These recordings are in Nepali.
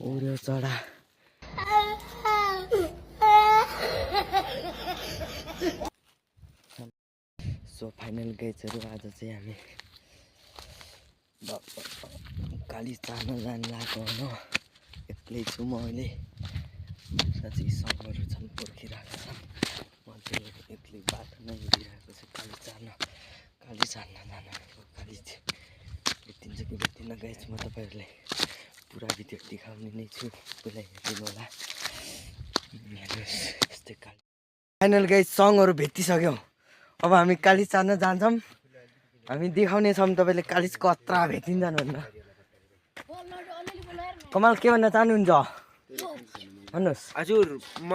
ओर्यो चढा सो फाइनल गाइजहरु आज चाहिँ हामी काली चाहन जान लागेको हो। एक्लै छु म अहिले। साथै सँगहरू छन् पर्खिरहेको छन्। म चाहिँ एक्लै बाटो नै हिँडिरहेको छु काली चाहन जान। काली भेटिन्छ कि भेटिन्न गाइज म तपाईँहरूलाई पुरा भिडियो देखाउने नै छु। पहिला हेरिदिनु होला। हेर्नुहोस् यस्तै काली। फाइनल गाइज सङहरू भेटिसक्यौँ। अब हामी काली चाहन जान्छौँ। हामी देखाउने छौँ तपाईँले कालिज कत्रा भेटिन्छन् भनेर। कमल के भन्न चाहनुहुन्छ भन्नुहोस्। हजुर म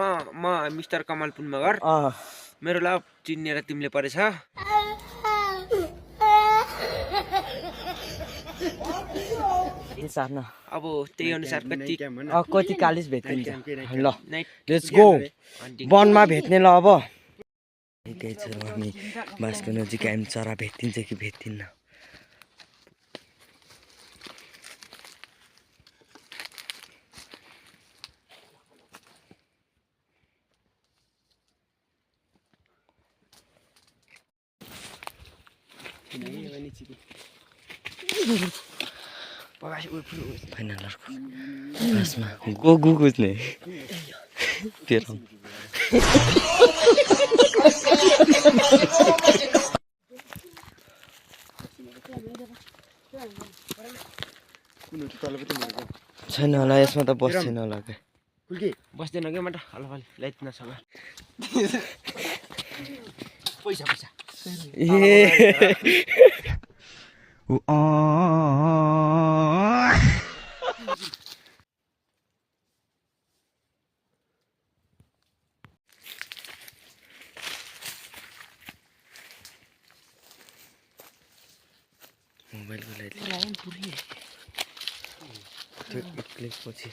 मिस्टर कमल पुनमगर। मेरो लाभ चिनेर तिमीले परेछ। अब त्यही अनुसार कति कालिज भेटिन्छ ल लेट्स गो। वनमा भेट्ने ल अब। गाइजहरु हामी बासको नजिक आयौँ। चरा भेटिन्छ कि भेटिन्न। फाइनल बासमा गो गुज्ने तेरो छैन होला यसमा त बस्दैन होला। बस्दैन क्या म त अलफल ल्याइदिनसँग पैसा मोबाइलको लाइट त्यो क्लिक पछि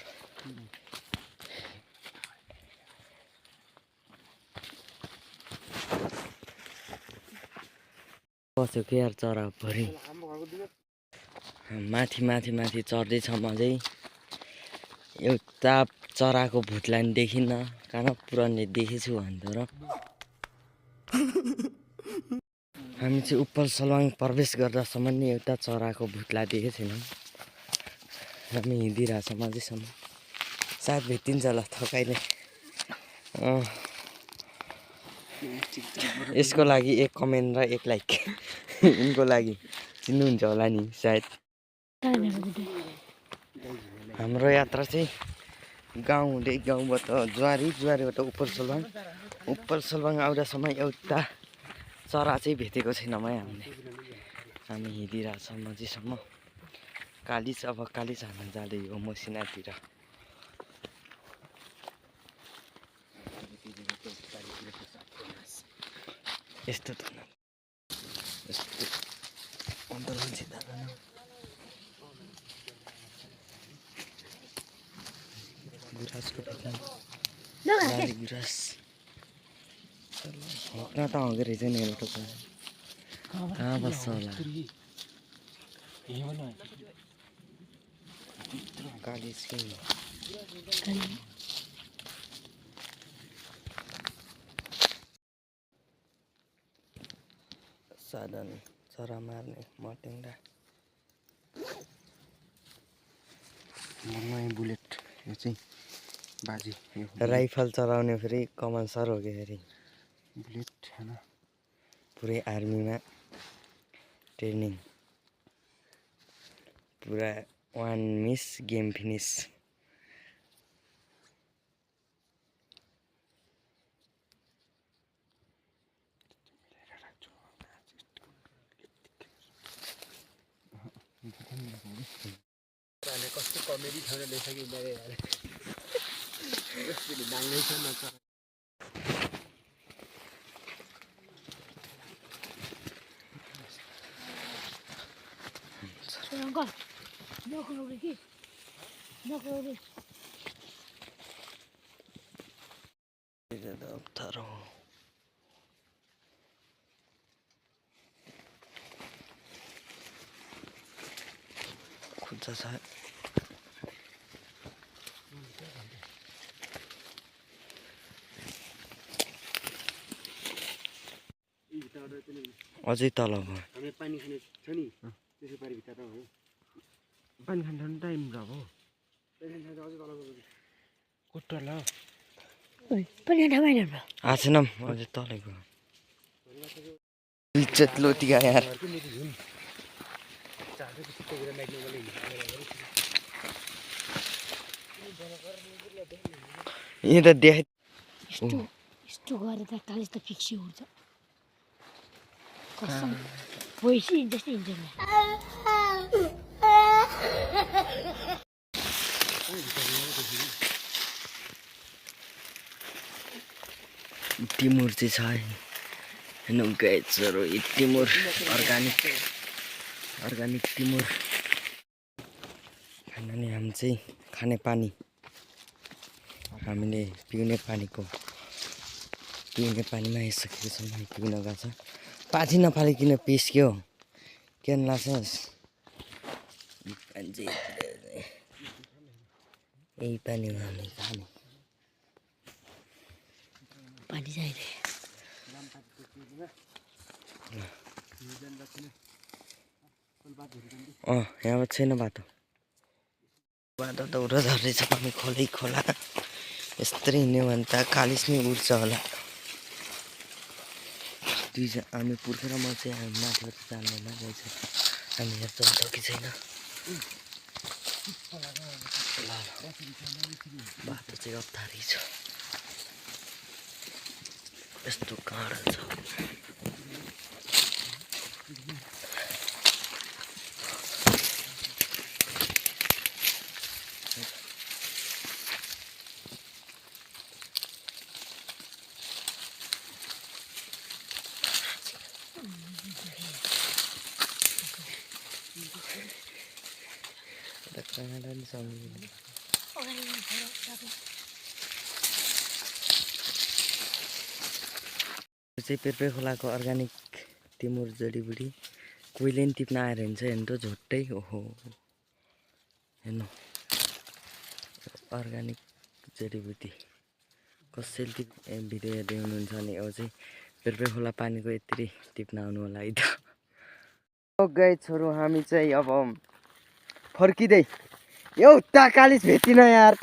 बस्यो के यार चरा भरि माथि चढ्दैछ अझै। एउटा चराको भुतलाई नि देखिन्न। कहाँ पुरानले देखेछु भन्थ्यो र। हामी चाहिँ उप्पर सलवाङ प्रवेश गर्दासम्म नि एउटा चराको भुतलाई देखेको छैनौँ। हामी हिँडिरहेछौँ अझैसम्म। सायद भेटिन्छ होला थकाइले। यसको लागि 1 कमेन्ट र 1 लाइक यिनको लागि चिन्नुहुन्छ होला नि सायद। हाम्रो यात्रा चाहिँ गाउँ हुँदै गाउँबाट जुवारीबाट उप्पर सलवाङ आउँदासम्म एउटा चरा चाहिँ भेटेको छैनौँ है हामीले। हामी हिँडिरहेछौँ अझैसम्म। अब कालिज हान्न जाँदै हो मसिनातिर। यस्तो त गुराँसको गुराँस हक्न त हँदो रहेछ नि एउटा कहाँ बस्छ होला। कालिज साधन चरा मार्ने मटेङ्गा नयाँ बुलेट यो चाहिँ बाजी राइफल चलाउने फेरि कमल सर हो क्या फेरि। बुलेट हैन पुरै आर्मीमा ट्रेनिङ। पुरा 1 मिस गेम फिनिस। कस्तो कमेडी ठाउँमा लेखेको मैले नाङ्गै छ न चरा। अंकल देखो लोगे की अप्ठ्यारो खुट्टा छ अझै तल भयो पानी खाने छ नि त्यसै पारि भित्र हो पानी खान टाइम लाग्यो कुट्टला आछेन अझै तलै गयो इज्जत लोतिगा यार यहाँ त देख यस्तो गरेर त कालिज त फिक्सी हुन्छ कसम पैसा जस्तै हुन्छ टिमुर चाहिँ छ हेर्नु गाइजहरू टिमुर अर्ग्यानिक टिमुर अनि हामी चाहिँ खाने पानी हामीले पिउने पानीमा आइसकेको छौँ हामी पिउन गएको छ पाथी नफालिकन पिस्क्यो के लाग्छस् यही पानीमा हामी खाने पानी चाहियो यहाँबाट छैन बाटो त उता झर्दैछ पानी खोलै खोला यस्तै हिँड्यो भने त कालिस नै उड्छ होला हामी पुर्खेर म चाहिँ हामी माथिबाट जान्दैन गएछ हामी हेर्छौँ त कि छैन बाटो चाहिँ अप्ठ्यारै छ यस्तो काँडा छ चाहिँ पेर्पे खोलाको अर्ग्यानिक टिमुर जडीबुटी कोहीले पनि टिप्न आएर हिँड्छ हेर्नु त झोट्टै ओहो हेर्नु अर्ग्यानिक जडीबुटी कसैले भिडियो हेर्दै हुनुहुन्छ भने यो चाहिँ पेर्पे खोला पानीको यति टिप्न आउनु होला है त गाइजहरू हामी चाहिँ अब फर्किँदै एउटा कालिस भेटिन यार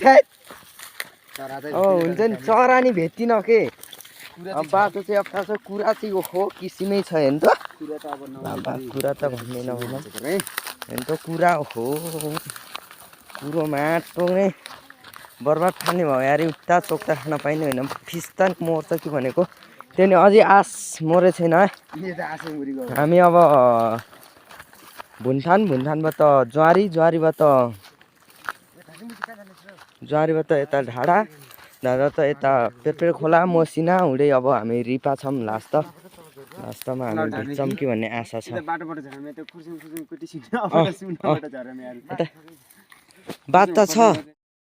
हुन्छ नि चरा नि भेटिन के अब बाटो चाहिँ अप्ठ्यारो छ कुरा चाहिँ ओहो किसिमै छ हेर्नु त कुरा त भन्ने नभन हेर्नु त कुरा ओहो कुरोमा टोक्ने बर्बाद खाने भयो यार उता चोक्ता खान पाइने होइन फिस त मर्छ कि भनेको त्यहाँदेखि अझै आस मरे छैन है हामी अब भुन्थानबाट ज्वारीबाट यता ढाडा त यता पेर्पे खोला मसिना हुँदै अब हामी रिपा छौँ लास्टमा हामी भेट्छौँ कि भन्ने आशा छ बात त छ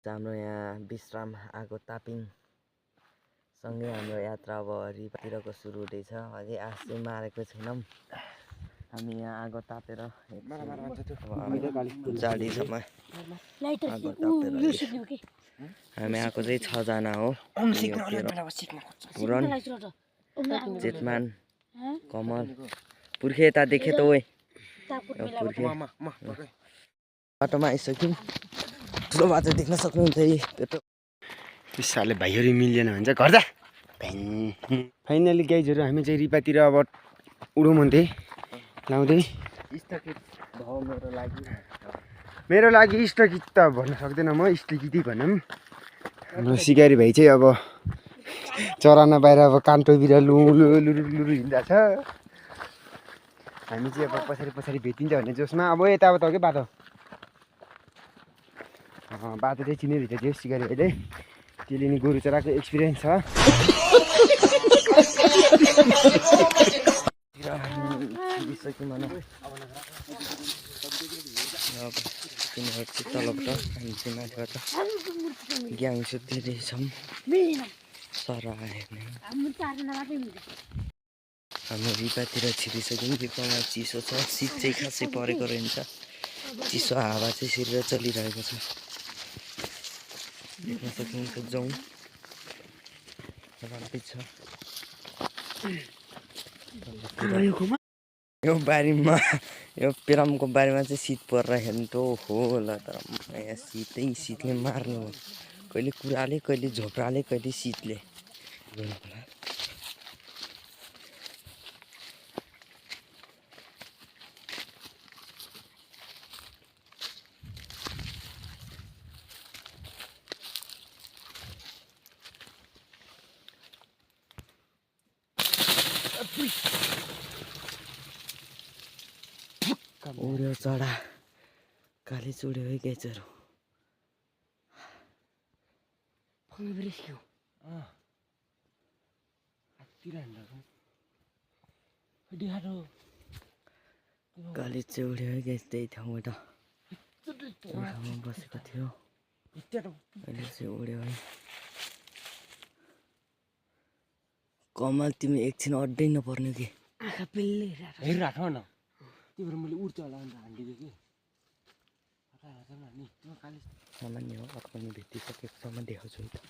हाम्रो यहाँ विश्राम आगो तापिङसँगै हाम्रो यात्रा अब रिपातिरको सुरु हुँदैछ अझै आश चाहिँ मारेको छैनौँ हामी यहाँ आगो तापेर जाडीसम्म आगो तापेर हामी आएको चाहिँ 6 जना हो पुरन जेठमान कमल पुर्खे यता देखे त ओए पुर्खे बाटोमा आइसक्यौँ ठुलो बाटो देख्न सक्नुहुन्छ साले भाइहरू मिल्दैन भन्छ घर जा फाइनली गाइजहरू हामी चाहिँ रिपातिर अब उडौँ भन्थे लाउँदै मेरो लागि स्थगित त भन्न सक्दैन म स्थगितै भनौँ हाम्रो सिकारी भाइ चाहिँ अब चराना बाहिर अब कान्टोतिर लुरु हिँड्दा छ हामी चाहिँ अब पछाडि भेटिन्छ भन्ने जोसमा अब यताबाट हो कि बाटो चाहिँ चिनेभित्र थियो सिकारी भाइले त्यसले नि गोरु चराको एक्सपिरियन्स छ तिनीहरू चाहिँ तलबाट हामी चाहिँ माथिबाट ग्याङ सुत्लिँदैछौँ मिल्दैन सरा हेर्ने हाम्रो चारजना मात्रै मिल्छ हाम्रो रिपातिर छिरिसक्यौँ रिपामा चिसो छ शीत चाहिँ खासै परेको रहन्छ चिसो हावा चाहिँ सिरेर चलिरहेको छ देख्न सकिन्छ जाउँ राम्रै छ यो बारीमा यो पेरामको बारीमा चाहिँ शीत परिरहेको हो होला तर यहाँ शीतले मार्ने हो कहिले कुराले कहिले झोप्राले कहिले शीतले उड्यो चढा काली चुड्यो है गेचहरू काली चाहिँ उड्यो है गेच त्यही ठाउँबाट बसेको थियो अहिले चाहिँ उड्यो है कमल तिमी एकछिन अड्डै नपर्ने कि आँखा पेल्लै हेरिराख न त्यही भएर मैले उड्छ होला भनेर हान्दिएको कि सामान्य हो अर्को भेटिसकेकोसम्म देखाउँछु है त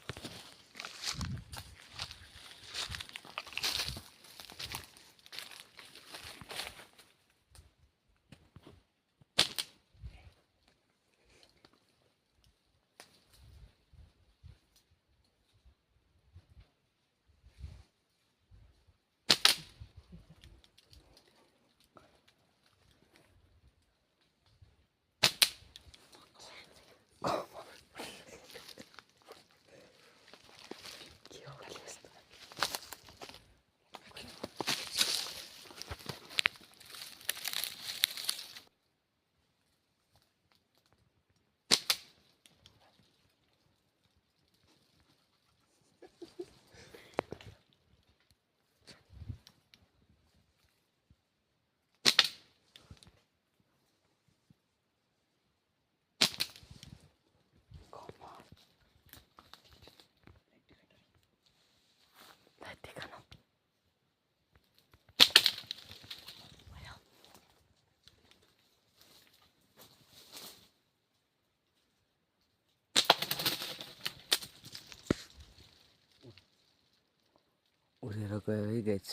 उडेर गयो है गाइस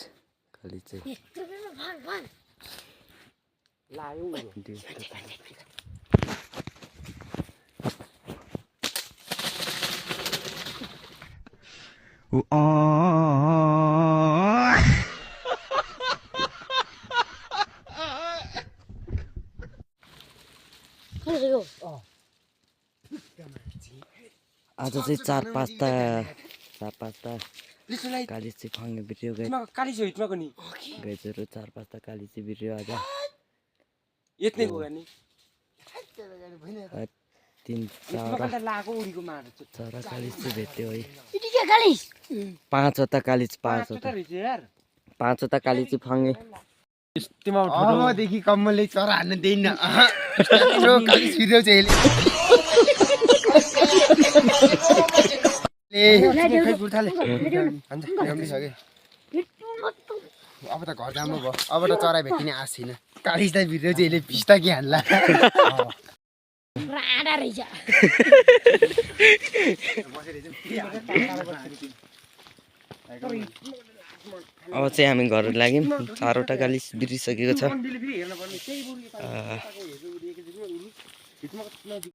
खाली चाहिँ आज चाहिँ चार पाँचटा काली चाहिँ फाङ्ने बिर्यो काली छ हिटमा नि गाइजहरू चार पाँचटा काली चाहिँ बिर्यो आज यत्नै हो नि तीन चरा लाको उडीको मार चरा कालिज चाहिँ भेट्यो है के कालिज पाँचवटा कालिज पाँचवटा काली चाहिँ फाङ्ने अबदेखि कम्मलले चरा हान्न दिन्न कालिज भिडियो चाहिँ अब त घर जानु भयो अब त चरा भेटिने आश छैन कालिज त भिडियो चाहिँ यसले पिस्ता कि हान्ला अब चाहिँ हामी घर लाग्यौँ चारवटा कालिज बिरिसकेको छ